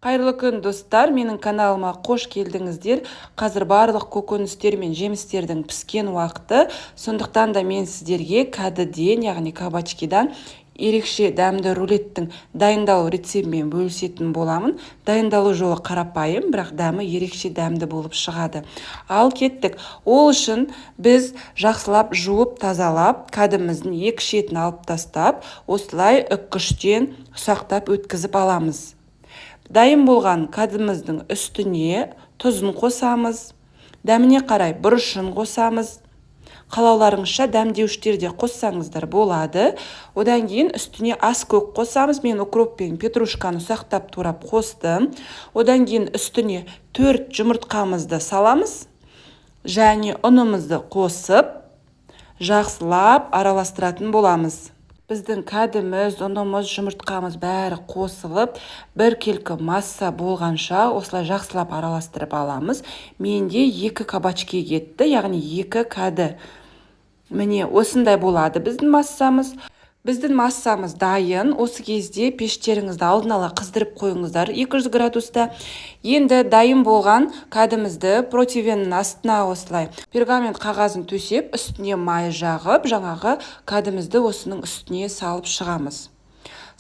Қайырлы күн достар, менің каналыма қош келдіңіздер. Қазір барлық көкөністер мен жемістердің піскен уақыты. Сондықтан да мен сіздерге кәдіден, яғни кабачкидан ерекше дәмді рулеттің дайындалу рецептімен бөлісетін боламын. Дайындалу жолы қарапайым, бірақ дәмі ерекше дәмді болып шығады. Ал кеттік. Ол үшін біз жақсылап жуып тазалап, кәдіміздің екі шетін алып тастап, осылай үккіштен ұсақтап өткізіп аламыз. Дайын болған кәдіміздің үстіне тұзын қосамыз, дәміне қарай бұрышын қосамыз. Қалауларыңызша дәмдеуіштерде қоссаңыздар болады. Одан кейін үстіне ас көк қосамыз. Мен укроп пен петрушканы ұсақтап турап қостым. Одан кейін үстіне 4 жұмыртқамызды саламыз. Және ұнымызды қосып, жақсылап араластыратын боламыз. Біздің кәдіміз, ұнымыз, жұмыртқамыз бәрі қосылып, біркелкі масса болғанша осылай жақсылап араластырып аламыз. Менде 2 кабачки кетті, яғни 2 кәді. Міне осындай болады біздің массамыз. Біздің массамыз дайын. Осы кезде пештеріңізді алдын ала қыздырып қойыңыздар 200 градуста. Енді дайын болған кәдімізді противеннің астына осылай пергамент қағазын төсеп, үстіне май жағып, жаңағы кәдімізді осының үстіне салып шығамыз.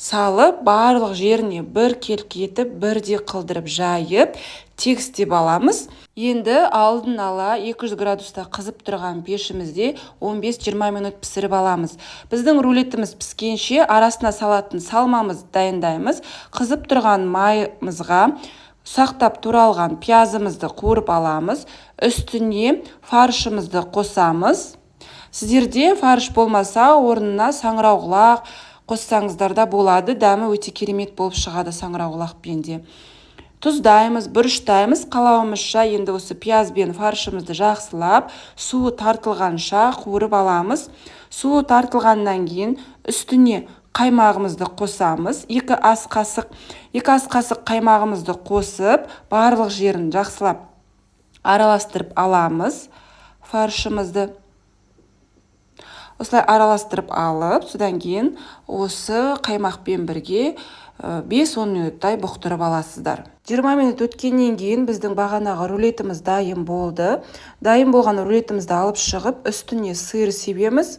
Салып, барлық жеріне біркелкі етіп, бірде қылдырып жайып, тегістеп аламыз. Енді алдын ала 200 градуста қызып тұрған пешімізде 15-20 минут пісіріп аламыз. Біздің рулетіміз піскенше арасына салатын салмамыз дайындаймыз. Қызып тұрған майымызға ұсақтап туралған пиязымызды қуырып аламыз. Үстіне фаршымызды қосамыз. Сіздерде фарш болмаса, орнына саңырауқұлақ қоссаңыздар да болады. Дәмі өте керемет болып шығады саңырауқұлақпен де. Тұздаймыз, бұрыштаймыз. Қалауымызша енді осы пияз бен фаршымызды жақсылап, суы тартылғанша қуырып аламыз. Суы тартылғаннан кейін үстіне қаймағымызды қосамыз. 2 ас қасық қаймағымызды қосып, барлық жерін жақсылап араластырып аламыз. Фаршымызды осылай араластырып алып, содан кейін осы қаймақпен бірге 5-10 минуттай бұқтырып аласыздар. 20 минут өткеннен кейін біздің бағанағы рулетіміз дайын болды. Дайын болған рулетімізді алып шығып, үстіне сыр себеміз.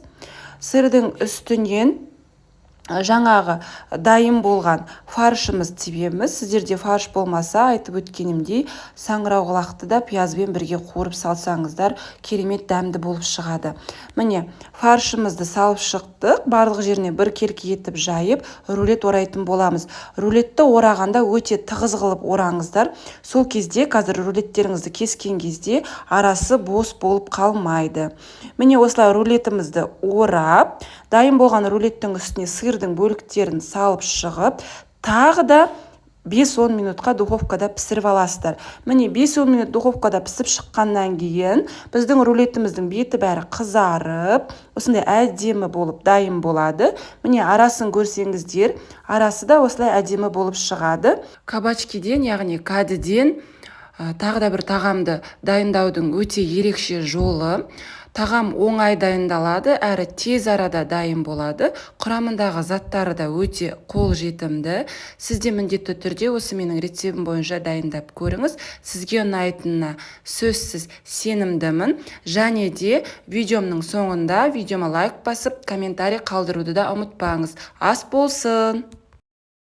Сырдың үстінен жаңағы дайын болған фаршымыз себеміз. Сіздерде фарш болмаса, айтып өткенімдей, саңырауқұлақты да пиязбен бірге қуырып салсаңыздар, керемет дәмді болып шығады. Міне, фаршымызды салып шықтық. Барлық жеріне біркелкі етіп жайып, рулет орайтын боламыз. Рулетті орағанда өте тығыз қылып ораңыздар. Сол кезде, қазір рулеттеріңізді кескен кезде арасы бос болып қалмайды. Міне осылай рулетімізді орап, дайын болған рулеттің үстіне сырдың бөліктерін салып шығып, тағы да 5-10 минутқа духовкада пісіріп аласыздар. Міне 5-10 минут духовкада пісіп шыққаннан кейін біздің рулетіміздің беті бәрі қызарып, осындай әдемі болып дайын болады. Міне арасын көрсеңіздер, арасы да осылай әдемі болып шығады. Кабачкиден, яғни кәдіден тағы да бір тағамды дайындаудың өте ерекше жолы. Тағам оңай дайындалады, әрі тез арада дайын болады. Құрамындағы заттары да өте қолжетімді. Сізде міндетті түрде осы менің рецептім бойынша дайындап көріңіз. Сізге ұнайтынына сөзсіз сенімдімін. Және де видеомның соңында видеома лайк басып, комментарий қалдыруды да ұмытпаңыз. Ас болсын!